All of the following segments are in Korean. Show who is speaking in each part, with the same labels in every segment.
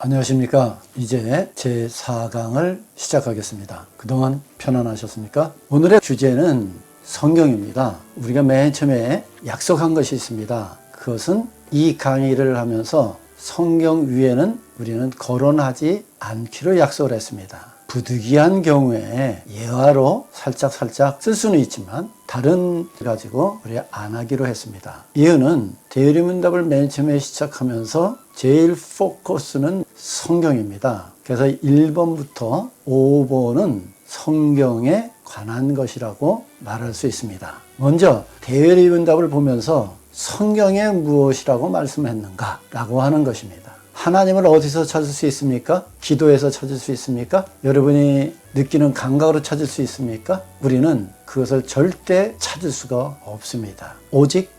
Speaker 1: 안녕하십니까. 이제 제4강을 시작하겠습니다. 그동안 편안하셨습니까? 오늘의 주제는 성경입니다. 우리가 맨 처음에 약속한 것이 있습니다. 그것은 이 강의를 하면서 성경 위에는 우리는 거론하지 않기로 약속을 했습니다. 부득이한 경우에 예화로 살짝 쓸 수는 있지만 다른 가지고 우리 안 하기로 했습니다. 이유는 대리문답을 맨 처음에 시작하면서 제일 포커스는 성경입니다. 그래서 1번부터 5번은 성경에 관한 것이라고 말할 수 있습니다. 먼저 대리문답을 보면서 성경에 무엇이라고 말씀했는가 라고 하는 것입니다. 하나님을 어디서 찾을 수 있습니까? 기도에서 찾을 수 있습니까? 여러분이 느끼는 감각으로 찾을 수 있습니까? 우리는 그것을 절대 찾을 수가 없습니다. 오직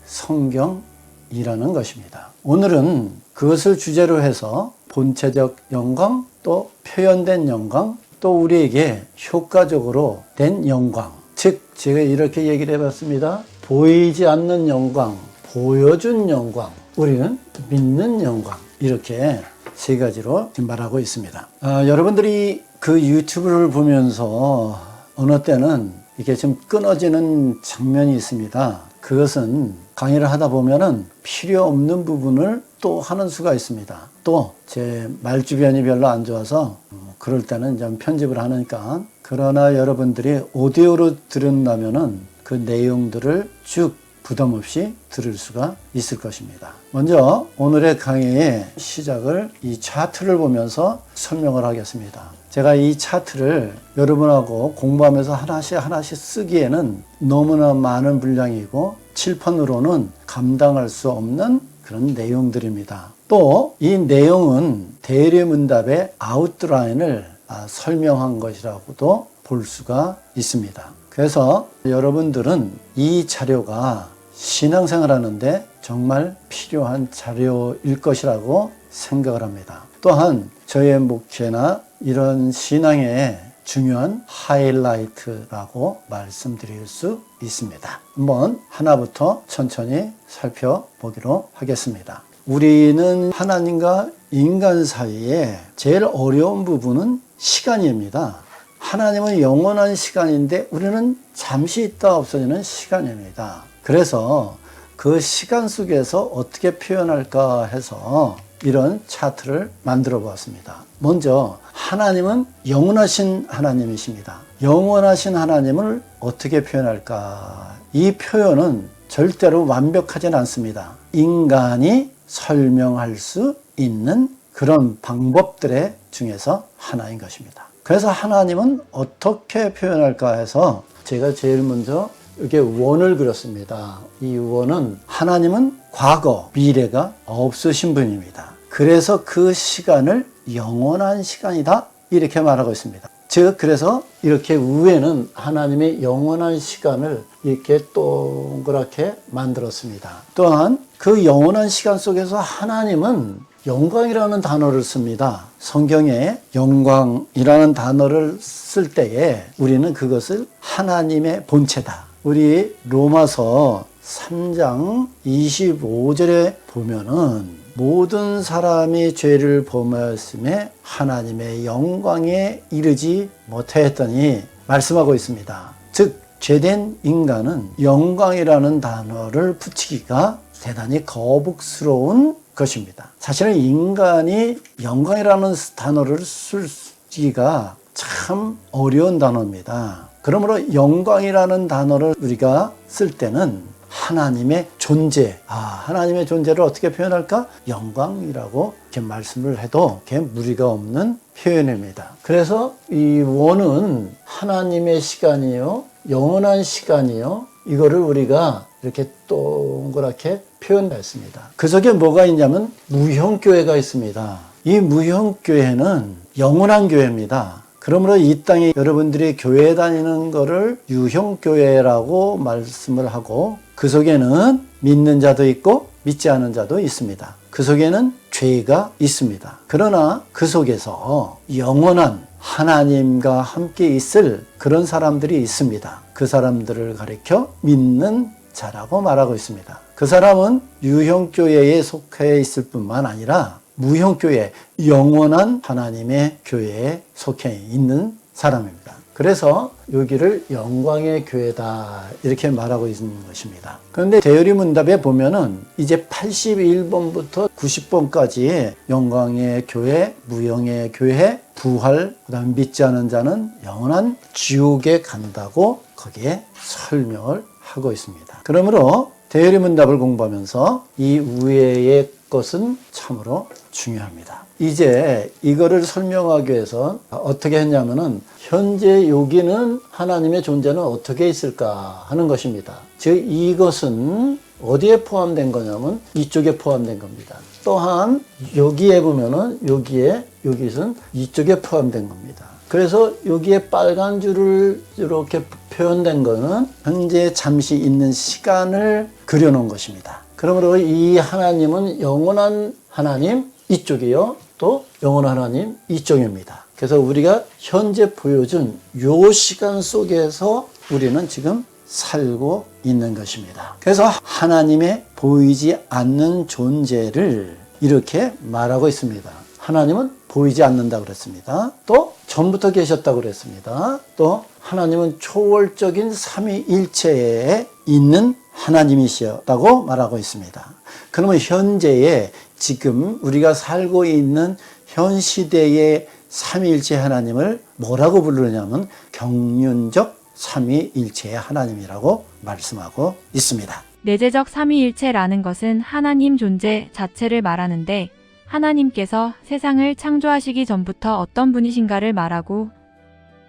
Speaker 1: 성경이라는 것입니다. 오늘은 그것을 주제로 해서 본체적 영광, 또 표현된 영광, 또 우리에게 효과적으로 된 영광, 즉 제가 이렇게 얘기를 해봤습니다. 보이지 않는 영광, 보여준 영광, 우리는 믿는 영광, 이렇게 세 가지로 말하고 있습니다. 여러분들이 그 유튜브를 보면서 어느 때는 이게 좀 끊어지는 장면이 있습니다. 그것은 강의를 하다 보면은 필요 없는 부분을 또 하는 수가 있습니다. 또 제 말주변이 별로 안 좋아서 그럴 때는 좀 편집을 하니까, 그러나 여러분들이 오디오로 들은다면은 그 내용들을 쭉 부담 없이 들을 수가 있을 것입니다. 먼저 오늘의 강의의 시작을 이 차트를 보면서 설명을 하겠습니다. 제가 이 차트를 여러분하고 공부하면서 하나씩 쓰기에는 너무나 많은 분량이고 칠판으로는 감당할 수 없는 그런 내용들입니다. 또 이 내용은 대리문답의 아웃라인을 설명한 것이라고도 볼 수가 있습니다. 그래서 여러분들은 이 자료가 신앙생활 하는데 정말 필요한 자료일 것이라고 생각을 합니다. 또한 저의 목회나 이런 신앙의 중요한 하이라이트라고 말씀드릴 수 있습니다. 한번 하나부터 천천히 살펴보기로 하겠습니다. 우리는 하나님과 인간 사이에 제일 어려운 부분은 시간입니다. 하나님은 영원한 시간인데 우리는 잠시 있다 없어지는 시간입니다. 그래서 그 시간 속에서 어떻게 표현할까 해서 이런 차트를 만들어 보았습니다. 먼저 하나님은 영원하신 하나님이십니다. 영원하신 하나님을 어떻게 표현할까? 이 표현은 절대로 완벽하진 않습니다. 인간이 설명할 수 있는 그런 방법들의 중에서 하나인 것입니다. 그래서 하나님은 어떻게 표현할까 해서 제가 제일 먼저 이렇게 원을 그렸습니다. 이 원은 하나님은 과거, 미래가 없으신 분입니다. 그래서 그 시간을 영원한 시간이다 이렇게 말하고 있습니다. 즉 그래서 이렇게 위에는 하나님의 영원한 시간을 이렇게 동그랗게 만들었습니다. 또한 그 영원한 시간 속에서 하나님은 영광이라는 단어를 씁니다. 성경에 영광이라는 단어를 쓸 때에 우리는 그것을 하나님의 본체다. 우리 로마서 3장 25절에 보면은 모든 사람이 죄를 범하였음에 하나님의 영광에 이르지 못하였더니 말씀하고 있습니다. 즉 죄된 인간은 영광이라는 단어를 붙이기가 대단히 거북스러운 것입니다. 사실은 인간이 영광이라는 단어를 쓰기가 참 어려운 단어입니다. 그러므로 영광이라는 단어를 우리가 쓸 때는 하나님의 존재, 하나님의 존재를 어떻게 표현할까? 영광이라고 이렇게 말씀을 해도 이렇게 무리가 없는 표현입니다. 그래서 이 원은 하나님의 시간이요, 영원한 시간이요, 이거를 우리가 이렇게 동그랗게 표현했습니다. 그 속에 뭐가 있냐면 무형교회가 있습니다. 이 무형교회는 영원한 교회입니다. 그러므로 이 땅에 여러분들이 교회 다니는 거를 유형교회라고 말씀을 하고, 그 속에는 믿는 자도 있고 믿지 않은 자도 있습니다. 그 속에는 죄가 있습니다. 그러나 그 속에서 영원한 하나님과 함께 있을 그런 사람들이 있습니다. 그 사람들을 가리켜 믿는 자라고 말하고 있습니다. 그 사람은 유형교회에 속해 있을 뿐만 아니라 무형교회, 영원한 하나님의 교회에 속해 있는 사람입니다. 그래서 여기를 영광의 교회다 이렇게 말하고 있는 것입니다. 그런데 대요리문답에 보면은 이제 81번부터 90번까지의 영광의 교회, 무영의 교회, 부활, 그다음 믿지 않은 자는 영원한 지옥에 간다고 거기에 설명을 하고 있습니다. 그러므로 대요리문답을 공부하면서 이 우애의 것은 참으로 중요합니다. 이제 이거를 설명하기 위해서 어떻게 했냐면은 현재 여기는 하나님의 존재는 어떻게 있을까 하는 것입니다. 즉 이것은 어디에 포함된 거냐면 이쪽에 포함된 겁니다. 또한 여기에 보면은 여기는 이쪽에 포함된 겁니다. 그래서 여기에 빨간 줄을 이렇게 표현된 거는 현재 잠시 있는 시간을 그려놓은 것입니다. 그러므로 이 하나님은 영원한 하나님 이쪽이요, 또 영원한 하나님 이쪽입니다. 그래서 우리가 현재 보여준 요 시간 속에서 우리는 지금 살고 있는 것입니다. 그래서 하나님의 보이지 않는 존재를 이렇게 말하고 있습니다. 하나님은 보이지 않는다고 그랬습니다. 또 전부터 계셨다고 그랬습니다. 또 하나님은 초월적인 삼위일체에 있는 하나님이시다고 말하고 있습니다. 그러면 현재에 지금 우리가 살고 있는 현 시대의 삼위일체 하나님을 뭐라고 부르냐면 경륜적 삼위일체의 하나님이라고 말씀하고 있습니다.
Speaker 2: 내재적 삼위일체라는 것은 하나님 존재 자체를 말하는데 하나님께서 세상을 창조하시기 전부터 어떤 분이신가를 말하고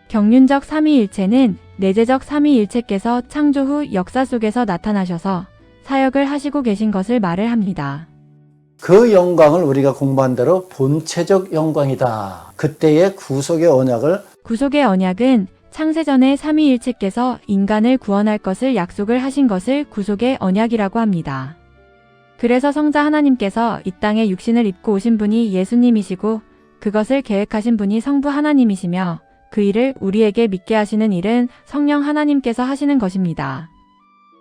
Speaker 2: 경륜적 삼위일체는 내재적 삼위일체께서 창조 후 역사 속에서 나타나셔서 사역을 하시고 계신 것을 말을 합니다.
Speaker 1: 그 영광을 우리가 공부한 대로 본체적 영광이다. 그때의 구속의 언약은
Speaker 2: 창세전에 삼위일체께서 인간을 구원할 것을 약속을 하신 것을 구속의 언약이라고 합니다. 그래서 성자 하나님께서 이 땅에 육신을 입고 오신 분이 예수님이시고 그것을 계획하신 분이 성부 하나님이시며 그 일을 우리에게 믿게 하시는 일은 성령 하나님께서 하시는 것입니다.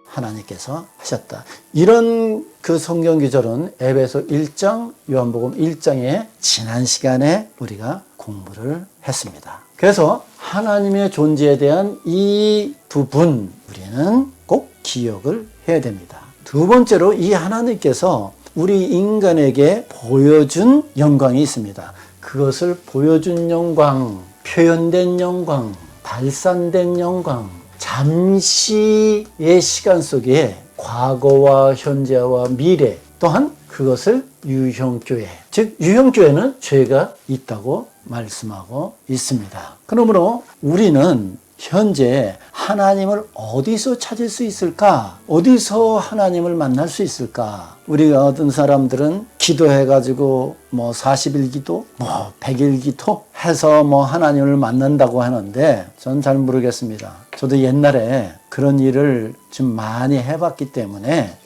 Speaker 1: 하나님께서 하셨다. 이런 그 성경 구절은 에베소 1장, 요한복음 1장에 지난 시간에 우리가 공부를 했습니다. 그래서 하나님의 존재에 대한 이 부분 우리는 꼭 기억을 해야 됩니다. 두 번째로 이 하나님께서 우리 인간에게 보여준 영광이 있습니다. 그것을 보여준 영광, 표현된 영광, 발산된 영광, 잠시의 시간 속에 과거와 현재와 미래, 또한 그것을 유형교회, 즉 유형교회는 죄가 있다고 말씀하고 있습니다. 그러므로 우리는 현재 하나님을 어디서 찾을 수 있을까? 어디서 하나님을 만날 수 있을까? 우리가 어떤 사람들은 기도해가지고 40일 기도, 100일 기도 해서 하나님을 만난다고 하는데 전 잘 모르겠습니다. 저도 옛날에 그런 일을 좀 많이 해봤기 때문에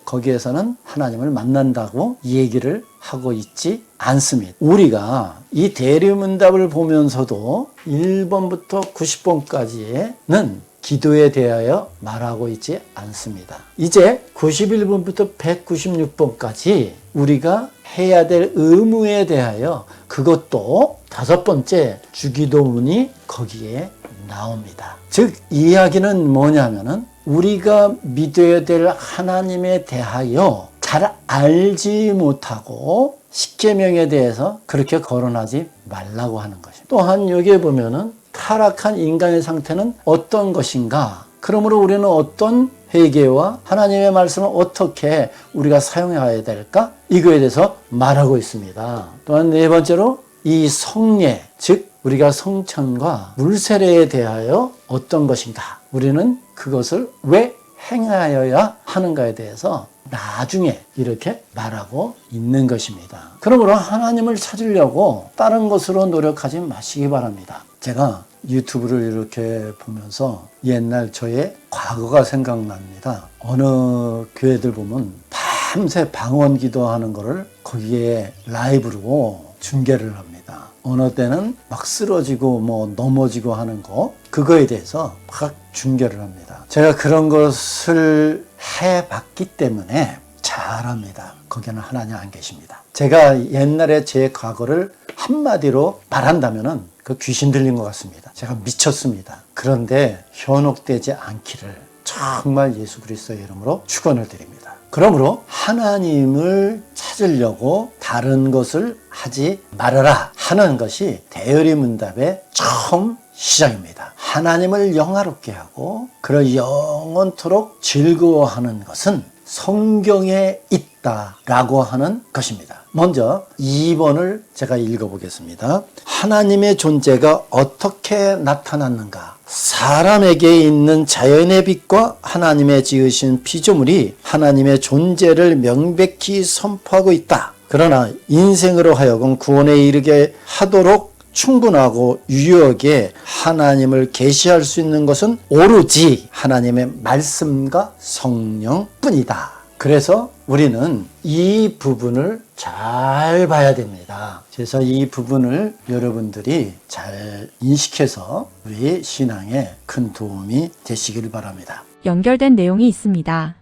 Speaker 1: 거기에서는 하나님을 만난다고 얘기를 하고 있지 않습니다. 우리가 이 대리문답을 보면서도 1번부터 90번까지는 기도에 대하여 말하고 있지 않습니다. 이제 91번부터 196번까지 우리가 해야 될 의무에 대하여 그것도 5번째 주기도문이 거기에 나옵니다. 즉 이야기는 뭐냐면은 우리가 믿어야 될 하나님에 대하여 잘 알지 못하고 십계명에 대해서 그렇게 거론하지 말라고 하는 것입니다. 또한 여기에 보면은 타락한 인간의 상태는 어떤 것인가? 그러므로 우리는 어떤 회개와 하나님의 말씀을 어떻게 우리가 사용해야 될까? 이거에 대해서 말하고 있습니다. 또한 네 번째로 이 성례, 즉 우리가 성찬과 물세례에 대하여 어떤 것인가? 우리는 그것을 왜 행하여야 하는가에 대해서 나중에 이렇게 말하고 있는 것입니다. 그러므로 하나님을 찾으려고 다른 것으로 노력하지 마시기 바랍니다. 제가 유튜브를 이렇게 보면서 옛날 저의 과거가 생각납니다. 어느 교회들 보면 밤새 방언 기도하는 거를 거기에 라이브로 중계를 합니다. 어느 때는 막 쓰러지고 넘어지고 하는 거, 그거에 대해서 막 중계를 합니다. 제가 그런 것을 해봤기 때문에 잘 압니다. 거기는 하나님 안 계십니다. 제가 옛날에 제 과거를 한마디로 말한다면은 그 귀신 들린 것 같습니다. 제가 미쳤습니다. 그런데 현혹되지 않기를 정말 예수 그리스도의 이름으로 축원을 드립니다. 그러므로 하나님을 찾으려고 다른 것을 하지 말아라 하는 것이 대열의문답의 처음 시작입니다. 하나님을 영화롭게 하고 그를 영원토록 즐거워하는 것은 성경에 있다라고 하는 것입니다. 먼저 2번을 제가 읽어보겠습니다. 하나님의 존재가 어떻게 나타났는가? 사람에게 있는 자연의 빛과 하나님의 지으신 피조물이 하나님의 존재를 명백히 선포하고 있다. 그러나 인생으로 하여금 구원에 이르게 하도록 충분하고 유효하게 하나님을 계시할 수 있는 것은 오로지 하나님의 말씀과 성령뿐이다. 그래서 우리는 이 부분을 잘 봐야 됩니다. 그래서 이 부분을 여러분들이 잘 인식해서 우리 신앙에 큰 도움이 되시길 바랍니다.
Speaker 2: 연결된 내용이 있습니다.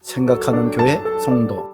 Speaker 1: 생각하는 교회 성도